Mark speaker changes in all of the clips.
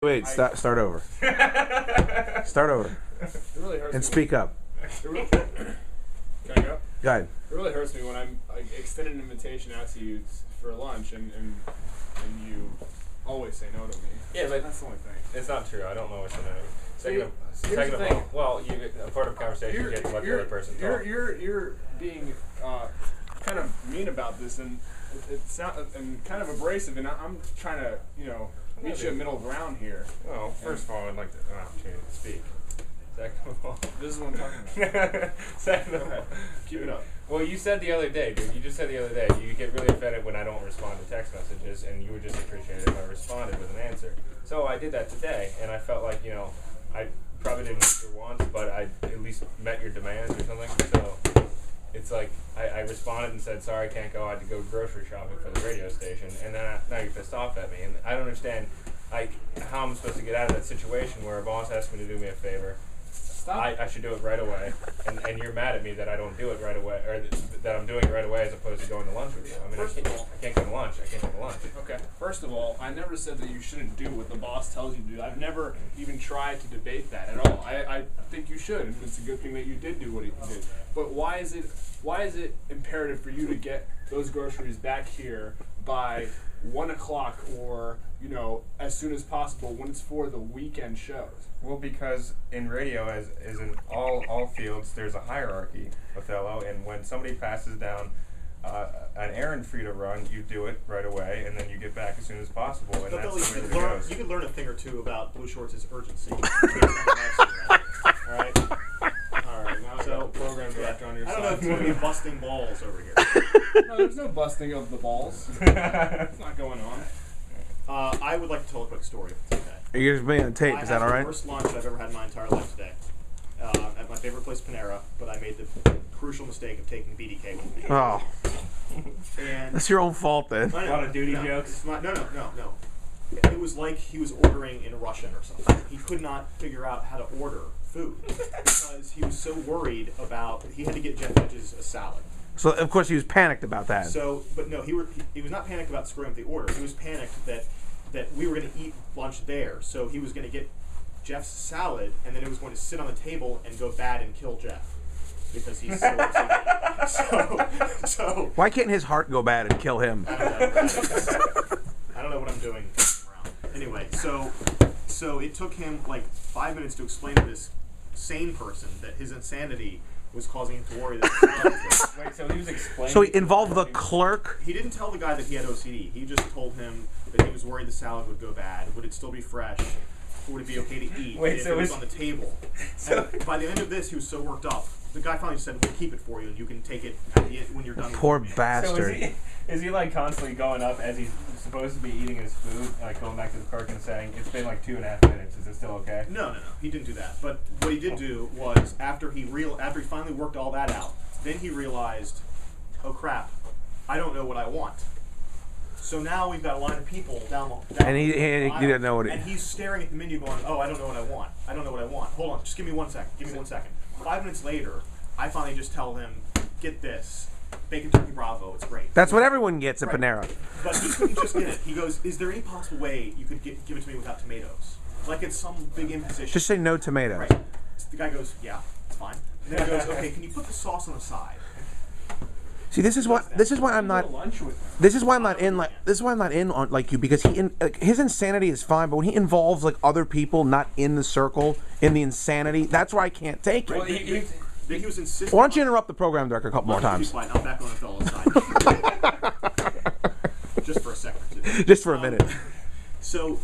Speaker 1: Wait, start over. Start over.
Speaker 2: It really hurts
Speaker 1: and
Speaker 2: me
Speaker 1: speak up.
Speaker 2: Can I go?
Speaker 1: Go ahead.
Speaker 2: It really hurts me when I'm extend an invitation out to you for lunch and you always say no to me.
Speaker 3: Yeah, but
Speaker 2: that's the only thing.
Speaker 3: it's not true. I don't know what's in it.
Speaker 2: Here's the thing.
Speaker 3: Well, a part of the conversation you get to let the other person talk.
Speaker 2: You're being kind of mean about this and and kind of abrasive, and I'm trying to meet you a middle ground here.
Speaker 3: Well, first of all, I'd like an opportunity to speak. Second of all,
Speaker 2: this is what I'm talking about.
Speaker 3: Second of all,
Speaker 2: keep it up.
Speaker 3: Well, you said the other day, dude. You just said the other day you get really offended when I don't respond to text messages, and you would just appreciate it if I responded with an answer. So I did that today, and I felt like I probably didn't meet your wants, but I at least met your demands or something. So it's like I responded and said, sorry, I can't go. I had to go grocery shopping for the radio station, and then now you're pissed off at me, and I don't understand how I'm supposed to get out of that situation where a boss asks me to do me a favor. I should do it right away, and you're mad at me that I don't do it right away, or that I'm doing it right away as opposed to going to lunch with you. I mean, I can't go to lunch. I can't go to lunch.
Speaker 2: Okay. First of all, I never said that you shouldn't do what the boss tells you to do. I've never even tried to debate that at all. I think you should, and it's a good thing that you did do what you did. But why is it imperative for you to get those groceries back here by 1 o'clock or as soon as possible when it's for the weekend shows?
Speaker 3: Well, because in radio, as in all fields, there's a hierarchy, Othello, and when somebody passes down an errand for you to run, you do it right away, and then you get back as soon as possible, and
Speaker 4: Othello,
Speaker 3: that's the way it goes.
Speaker 4: You can learn a thing or two about Blue Shorts' urgency. All right?
Speaker 2: All right, now I've got the program director on your side.
Speaker 4: I don't know if you're going to be busting balls over here.
Speaker 2: No, there's no busting of the balls. It's not going on.
Speaker 4: I would like to tell a quick story. Okay.
Speaker 1: You're just being on tape. Is that all right?
Speaker 4: I had the worst lunch I've ever had in my entire life today. At my favorite place, Panera, but I made the crucial mistake of taking BDK with me.
Speaker 1: Oh.
Speaker 4: And
Speaker 1: That's your own fault then.
Speaker 4: a
Speaker 3: lot of duty jokes.
Speaker 4: No. It was like he was ordering in Russian or something. He could not figure out how to order food because he was so worried about. He had to get Jeff Hedges a salad.
Speaker 1: So of course he was panicked about that.
Speaker 4: So, but no, he was not panicked about screwing up the order. He was panicked that we were going to eat lunch there. So he was going to get Jeff's salad, and then it was going to sit on the table and go bad and kill Jeff because he's so OCD. So
Speaker 1: why can't his heart go bad and kill him?
Speaker 4: I don't know what I'm doing around. Anyway, so it took him like 5 minutes to explain to this sane person that his insanity was causing him to worry that the salad was
Speaker 3: Wait, so he was explaining...
Speaker 1: So he involved the clerk?
Speaker 4: He didn't tell the guy that he had OCD. He just told him that he was worried the salad would go bad. Would it still be fresh? Would it be okay to eat if it was on the table? And by the end of this, he was so worked up. The guy finally said, we'll keep it for you, and you can take it at the end when you're done.
Speaker 1: Poor
Speaker 4: with it.
Speaker 1: bastard.
Speaker 3: So is he like constantly going up as he's supposed to be eating his food, like going back to the clerk and saying, it's been like 2.5 minutes, is it still okay?
Speaker 4: No. He didn't do that. But what he did do was, after he finally worked all that out, then he realized, oh crap, I don't know what I want. So now we've got a line of people down
Speaker 1: and he didn't know what it.
Speaker 4: And he's staring at the menu going, oh, I don't know what I want. I don't know what I want. Hold on, just give me 1 second. 5 minutes later, I finally just tell him, get this. Bacon turkey bravo, it's great.
Speaker 1: That's what everyone gets at Panera.
Speaker 4: But he couldn't just get it. He goes, is there any possible way you could give it to me without tomatoes? Like it's some big imposition.
Speaker 1: Just say no tomatoes.
Speaker 4: Right. The guy goes, yeah, it's fine. And then he goes, okay, can you put the sauce on the side?
Speaker 1: See, this is why I'm not in on like you, because his insanity is fine, but when he involves like other people not in the circle in the insanity, that's why I can't take it.
Speaker 4: Well, he was insisting.
Speaker 1: Why don't you interrupt the program director a couple more times?
Speaker 4: I'm back on the fellow's side. Just for a second.
Speaker 1: Just for a minute.
Speaker 4: So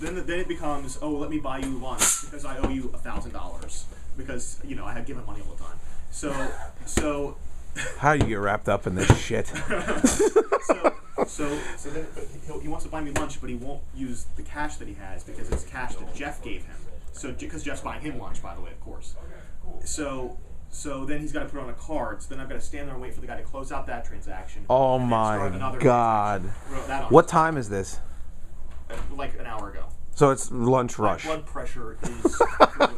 Speaker 4: then it becomes, oh, let me buy you lunch because I owe you $1,000 because I had given money all the time. So.
Speaker 1: How do you get wrapped up in this shit?
Speaker 4: So then he wants to buy me lunch, but he won't use the cash that he has because it's cash that Jeff gave him. So because Jeff's buying him lunch, by the way, of course. So then he's got to put it on a card. So then I've got to stand there and wait for the guy to close out that transaction.
Speaker 1: Oh my God! What time is this?
Speaker 4: Like an hour ago.
Speaker 1: So it's lunch rush.
Speaker 4: My blood pressure is through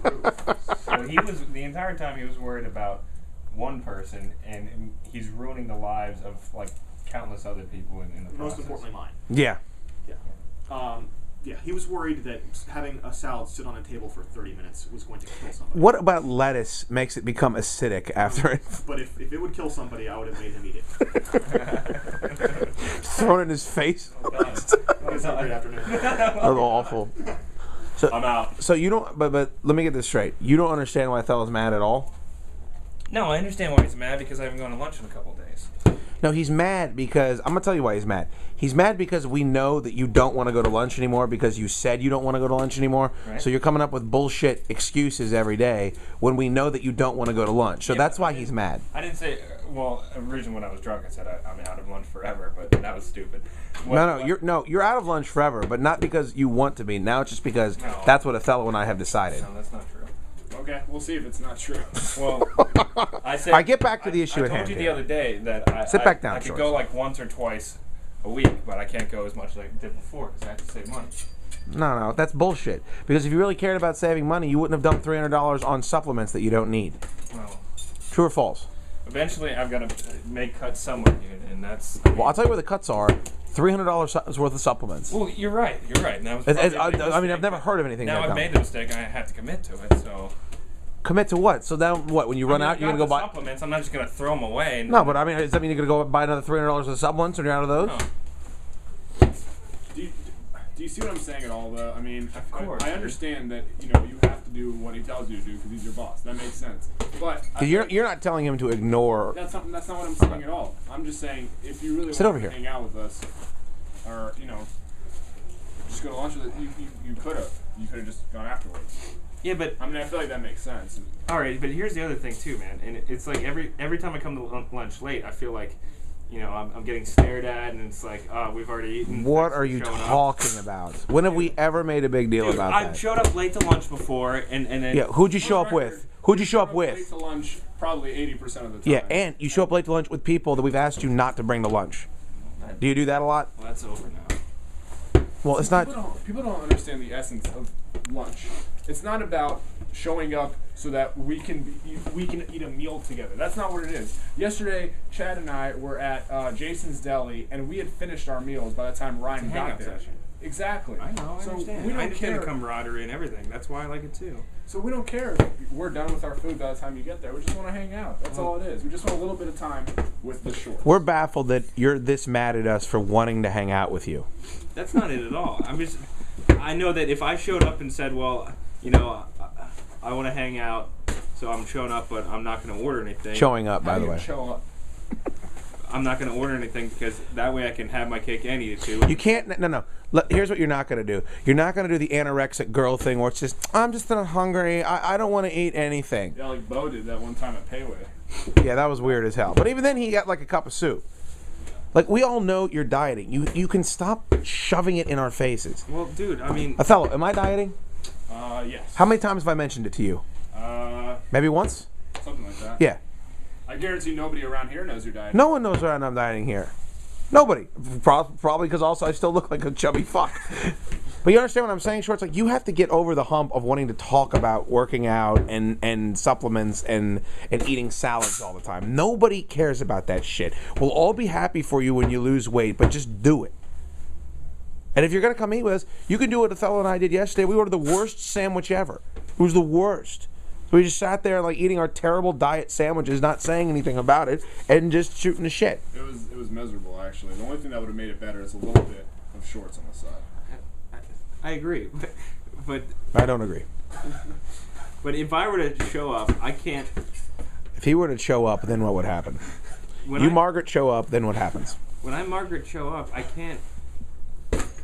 Speaker 4: the roof.
Speaker 3: So he was the entire time he was worried about one person, and he's ruining the lives of like countless other people in the process.
Speaker 4: Most importantly, mine.
Speaker 1: Yeah.
Speaker 4: Yeah. Yeah, he was worried that having a salad sit on a table for 30 minutes was going to kill somebody.
Speaker 1: What about lettuce makes it become acidic after it?
Speaker 4: But if it would kill somebody, I would have made him eat it.
Speaker 1: Thrown it in his face.
Speaker 4: It was a great afternoon.
Speaker 1: That was awful. So,
Speaker 3: I'm out.
Speaker 1: So you don't, but let me get this straight. You don't understand why Othello's mad at all?
Speaker 3: No, I understand why he's mad because I haven't gone to lunch in a couple of days.
Speaker 1: No, he's mad because, I'm going to tell you why he's mad. He's mad because we know that you don't want to go to lunch anymore because you said you don't want to go to lunch anymore.
Speaker 3: Right.
Speaker 1: So you're coming up with bullshit excuses every day when we know that you don't want to go to lunch. So
Speaker 3: Yeah,
Speaker 1: that's why he's mad.
Speaker 3: I didn't say, well, originally when I was drunk I said I'm out of lunch forever, but that was stupid.
Speaker 1: You're out of lunch forever, but not because you want to be. Now it's just because that's what Othello and I have decided.
Speaker 3: No, that's not true.
Speaker 2: Okay, we'll see if it's not true.
Speaker 3: Well, I said.
Speaker 1: I get back to the issue at hand.
Speaker 3: I told you the
Speaker 1: here.
Speaker 3: other day that
Speaker 1: Sit back down,
Speaker 3: I could
Speaker 1: Shorts.
Speaker 3: go like once or twice a week, but I can't go as much as I did before because I have to save money.
Speaker 1: No, that's bullshit. Because if you really cared about saving money, you wouldn't have dumped $300 on supplements that you don't need.
Speaker 3: Well,
Speaker 1: True or false?
Speaker 3: eventually I've got to make cuts somewhere, dude, and that's.
Speaker 1: Well, I'll tell you where the cuts are. $300 worth of supplements.
Speaker 3: Well, you're right. You're right. And that was
Speaker 1: I mean, I've never heard of anything
Speaker 3: Now
Speaker 1: like
Speaker 3: I've
Speaker 1: that.
Speaker 3: made the mistake. I have to commit to it. So.
Speaker 1: Commit to what? So then what? When you run out, you're going to go buy...
Speaker 3: supplements. I'm not just going to throw them away.
Speaker 1: No, but I mean, does that mean you're going to go buy another $300 worth of supplements when you're out of those?
Speaker 3: No.
Speaker 2: Do you see what I'm saying at all, though? I mean,
Speaker 3: Of course,
Speaker 2: I understand that you have to do what he tells you to do because he's your boss. That makes sense. But
Speaker 1: You're not telling him to ignore...
Speaker 2: that's not what I'm saying at all. I'm just saying if you really
Speaker 1: Sit
Speaker 2: want
Speaker 1: over
Speaker 2: to
Speaker 1: here.
Speaker 2: hang out with us, or just go to lunch with us, you could have. You could have just gone afterwards.
Speaker 3: Yeah, but
Speaker 2: I mean, I feel like that makes sense.
Speaker 3: all right. But here's the other thing too, man. And it's like every time I come to lunch late, I feel like, I'm getting stared at, and it's like, we've already eaten.
Speaker 1: What
Speaker 3: Thanks
Speaker 1: are
Speaker 3: for
Speaker 1: you
Speaker 3: showing up.
Speaker 1: talking about? When have we ever made a big deal
Speaker 3: Dude,
Speaker 1: about
Speaker 3: I've
Speaker 1: that?
Speaker 3: showed up late to lunch before, and then
Speaker 1: Yeah, who'd you show up
Speaker 2: For the
Speaker 1: with?
Speaker 2: record,
Speaker 1: Who'd you show up
Speaker 2: Late
Speaker 1: with?
Speaker 2: to lunch probably 80% of the time.
Speaker 1: Yeah, and you show up late to lunch with people that we've asked you not to bring to lunch. Do you do that a lot?
Speaker 3: Well, that's over now.
Speaker 1: Well, it's not...
Speaker 2: People don't understand the essence of lunch. It's not about showing up so that we can eat a meal together. That's not what it is. Yesterday, Chad and I were at Jason's Deli, and we had finished our meals by the time Ryan got
Speaker 3: hangout
Speaker 2: there.
Speaker 3: session.
Speaker 2: Exactly.
Speaker 3: I know. I
Speaker 2: So
Speaker 3: understand.
Speaker 2: we
Speaker 3: I
Speaker 2: don't
Speaker 3: understand
Speaker 2: care.
Speaker 3: the camaraderie and everything. That's why I like it too.
Speaker 2: So we don't care if we're done with our food by the time you get there. We just want to hang out. That's all it is. We just want a little bit of time with the shorts.
Speaker 1: We're baffled that you're this mad at us for wanting to hang out with you.
Speaker 3: That's not it at all. I know that if I showed up and said, well, I want to hang out, so I'm showing up, but I'm not going to order anything.
Speaker 1: Showing up,
Speaker 2: How
Speaker 1: by
Speaker 2: do
Speaker 1: the
Speaker 2: you
Speaker 1: way.
Speaker 2: show up?
Speaker 3: I'm not going to order anything because that way I can have my cake and eat it too.
Speaker 1: You can't... No. Here's what you're not going to do. You're not going to do the anorexic girl thing where it's just, I'm just not hungry. I don't want to eat anything.
Speaker 2: Yeah, like Bo did that one time at Payway.
Speaker 1: Yeah, that was weird as hell. But even then, he got like a cup of soup. Like, we all know you're dieting. You can stop shoving it in our faces.
Speaker 3: Well, dude, I mean,
Speaker 1: Othello, am I dieting?
Speaker 2: Yes.
Speaker 1: How many times have I mentioned it to you? Maybe once?
Speaker 2: Something like that.
Speaker 1: Yeah.
Speaker 2: I guarantee nobody around here knows you're dieting.
Speaker 1: No one knows where I'm dieting here. Nobody. Probably because also I still look like a chubby fuck. But you understand what I'm saying, Shorts? Like, you have to get over the hump of wanting to talk about working out and supplements and eating salads all the time. Nobody cares about that shit. We'll all be happy for you when you lose weight, but just do it. And if you're going to come eat with us, you can do what Othello and I did yesterday. We ordered the worst sandwich ever. It was the worst. So we just sat there like eating our terrible diet sandwiches, not saying anything about it, and just shooting the shit.
Speaker 2: It was miserable, actually. The only thing that would have made it better is a little bit of shorts on the side.
Speaker 3: I agree, but
Speaker 1: I don't agree.
Speaker 3: but if I were to show up, I can't.
Speaker 1: If he were to show up, then what would happen?
Speaker 3: When
Speaker 1: Margaret, show up, then what happens?
Speaker 3: When I Margaret show up, I can't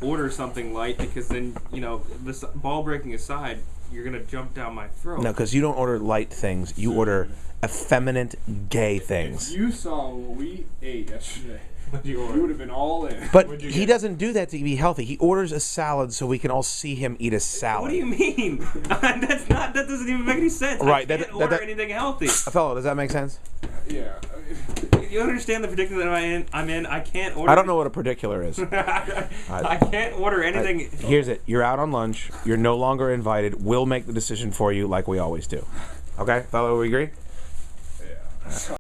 Speaker 3: order something light because then this ball breaking aside, you're gonna jump down my throat.
Speaker 1: No, because you don't order light things. You order effeminate, gay things.
Speaker 2: If you saw what we ate yesterday,
Speaker 3: What'd you
Speaker 2: you
Speaker 3: order?
Speaker 2: would have been all in.
Speaker 1: But
Speaker 3: What'd you
Speaker 1: he
Speaker 3: get?
Speaker 1: doesn't do that to be healthy. He orders a salad so we can all see him eat a salad.
Speaker 3: What do you mean? That doesn't even make any sense.
Speaker 1: Right,
Speaker 3: I can't order anything healthy.
Speaker 1: Othello, does that make sense?
Speaker 2: Yeah.
Speaker 3: You understand the predicament that I'm in? I can't order.
Speaker 1: I don't know what a particular is.
Speaker 3: I can't order anything.
Speaker 1: Here's it. You're out on lunch. You're no longer invited. We'll make the decision for you like we always do. Okay? Othello, we agree?
Speaker 2: Yeah.